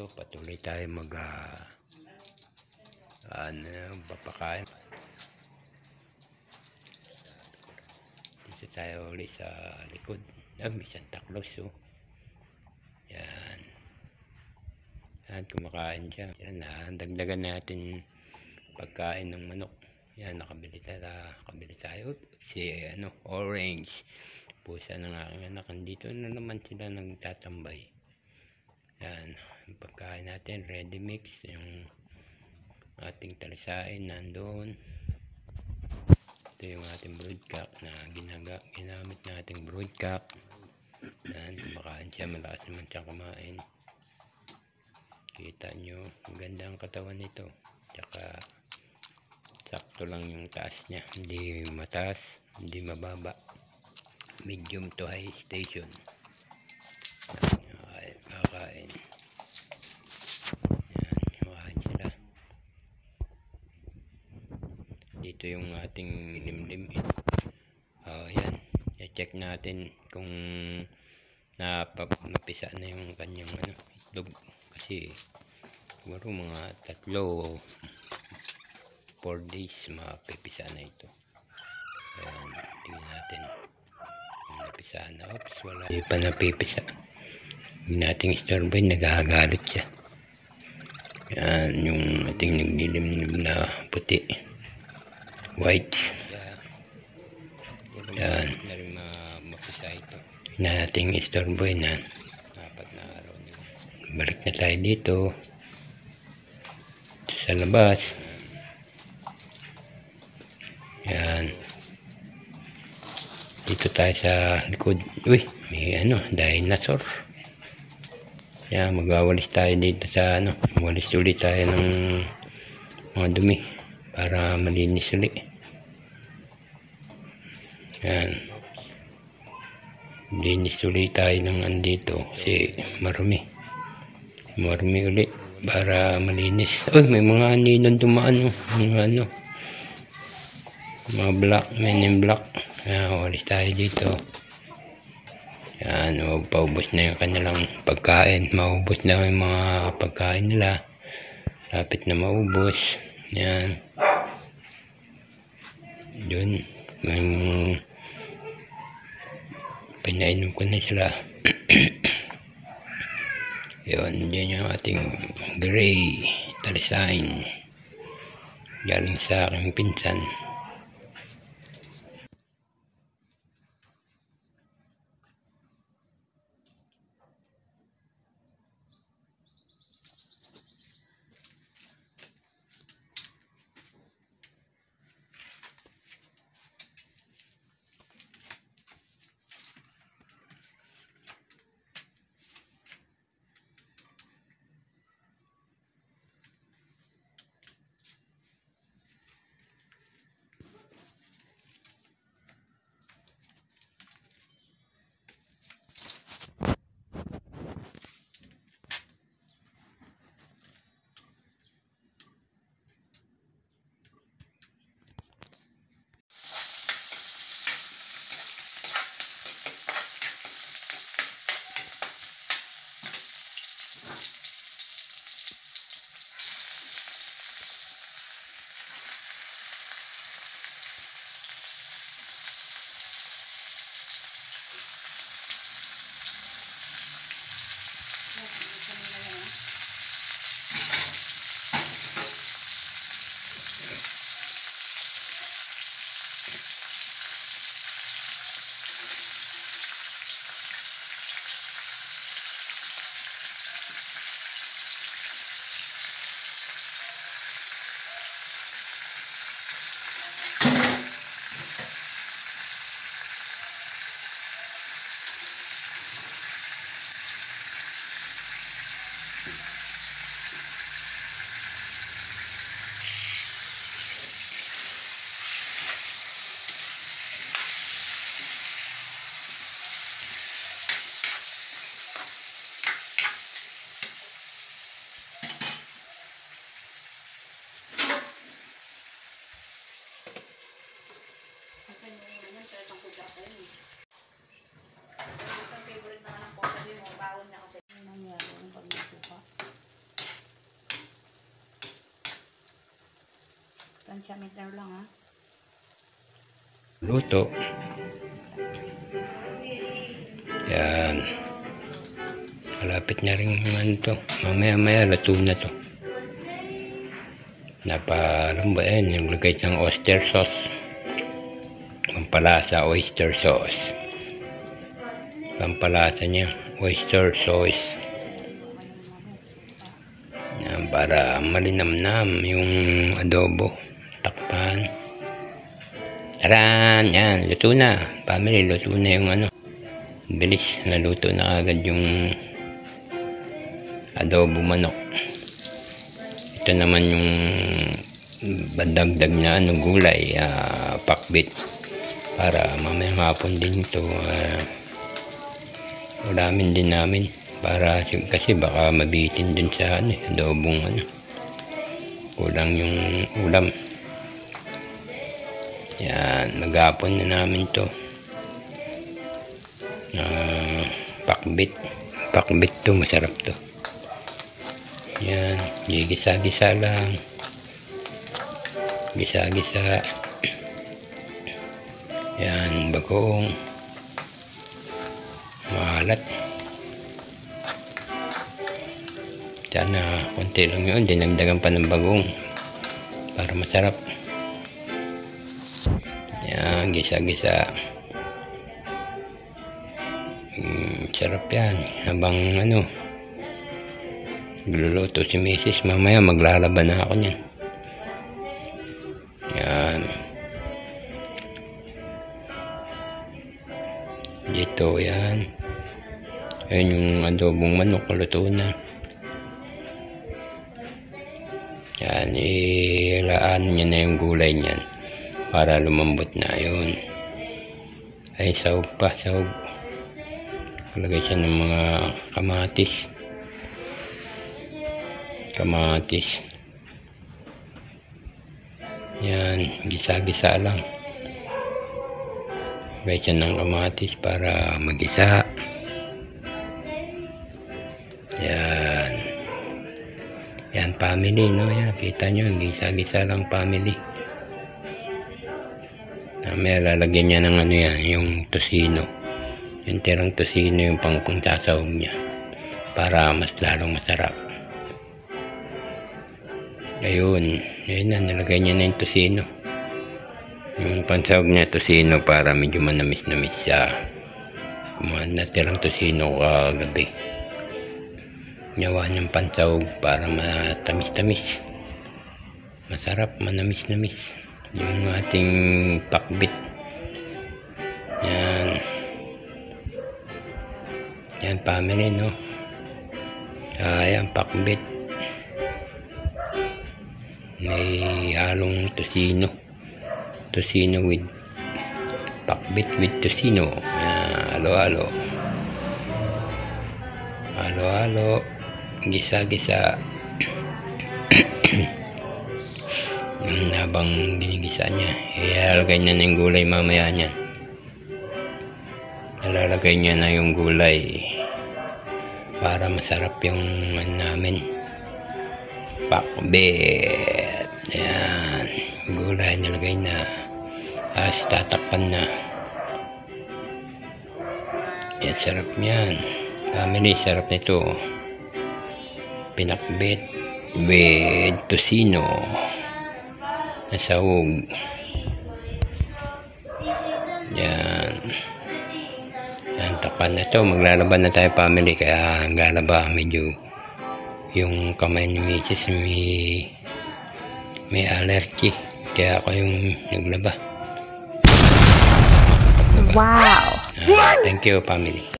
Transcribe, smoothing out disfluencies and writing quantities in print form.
ito, patuloy tayo papakain. Dito tayo ulit sa likod. May Santa Claus, oh. Yan. Yan, kumakain siya. Yan, dagdagan natin pagkain ng manok. Yan, nakabili tayo. Si orange. Pusa ng aking anak. Dito na naman sila nagtatambay. Yan, yung pagkain natin, ready mix. Yung ating talisain nandoon. Ito yung ating broodcock na ginamit nating broodcock. Yan, kumakain siya. Malakas naman siya kumain. Kita nyo, maganda ang katawan nito. Tsaka sakto lang yung taas niya. Hindi mataas, hindi mababa. Medium to high station. Kakain. Yan, kumakain sila. Dito yung ating limlim. Yan, i-check natin kung napisa na yung kanyang itlog. Kasi siguro mga 3-4 days mapipisa na ito. Ayan, tingnan natin kung napisa na. Oops, wala, hindi pa napipisa. Yung nating starboy, nagagalit siya. Yan, yung ating naglilimlim na puti, white. Yan, mapisa ito. Yung nating starboy na 4 na araw na. Balik na tayo dito sa labas. Yan, dito tayo sa likod. Uy, may dinosaur. Yan, magwawalis tayo dito sa walis ulit tayo ng mga dumi para malinis ulit. Yan, linis ulit tayo ng andito kasi marumi ulit para malinis. Uy, may mga ninong dumaan, mga black, men in black. Walis tayo dito. Yan, paubos na yung kanilang pagkain. Maubos na yung mga pagkain nila. Lapit na maubos. Yan, dun pinainom ko na sila. Yun, yun yung ating gray talisain galing sa aking pinsan. Tansya-meter lang ha. Luto. Yan. Malapit na rin ano to. Mamaya-maya luto na to. Napalam ba yan? Naglagay ng oyster sauce. Pampalasa oyster sauce. Pampalasa niya oyster sauce. Yan, para malinamnam yung adobo. Takpan. Taran! Yan, luto na. Family, luto na yung ano. Bilis, naluto na agad yung adobo manok. Ito naman yung badagdag na ano, gulay, pakbit. Para mamayang hapon din ito. Ulamin din namin. Para kasi baka mabitin din sa ano, adobong ano. Kulang yung ulam. Yan, maghapon na namin to. Pakbit to, masarap to. Yan, gisa-gisa lang. Gisa-gisa. Yan, bagong. Mahalat. Sana konti lang yun, dinagdagan pa ng bagong para masarap. Yan, gisa-gisa. Sarap yan. Habang ano, nagluluto si Mrs. Mamaya maglalaban na ako niyan. Yan. Dito yan. Ayan yung adobong manok, luto na. Yan, ilaan niya na yung gulay niyan para lumambot na yun. Ay, sahog pa, sahog. Lagay siya ng mga kamatis. Yan, gisa-gisa lang. Lagay siya ng kamatis para magisa. Yan. Yan, family, no? Yan, kita nyo, gisa-gisa lang, family. May lalagyan niya ng ano yan, yung tosino. Yung tirang tosino yung pang-sasahog niya para mas lalong masarap. Ayun na, nilagay niya na yung tosino. Yung pansahog niya tosino para medyo manamis-namis siya. Kumuha na tirang tosino kagabi. Ginawa niyang pansahog para matamis-tamis. Masarap, manamis-namis. Yung ating pakbit. Yan. Yan, family, no? Ayan, pakbit. May halong tosino. Tosino with pakbit with tosino. Halo-halo. Halo-halo. Gisa-gisa. Habang ginigisa niya, ilalagay niya na yung gulay mamaya niyan. Ilalagay niya na yung gulay para masarap yung namin pakbit. Ayan, gulay nilagay na, tatakpan na. Yan, sarap niyan family, sarap nito. Pinakbit with tosino na sahog. Yan. Yan, takpan na to. Maglalaban na tayo family. Kaya maglalaba medyo yung kamay ni Mrs. may allergy. Kaya ako yung naglaba. Wow! Thank you family.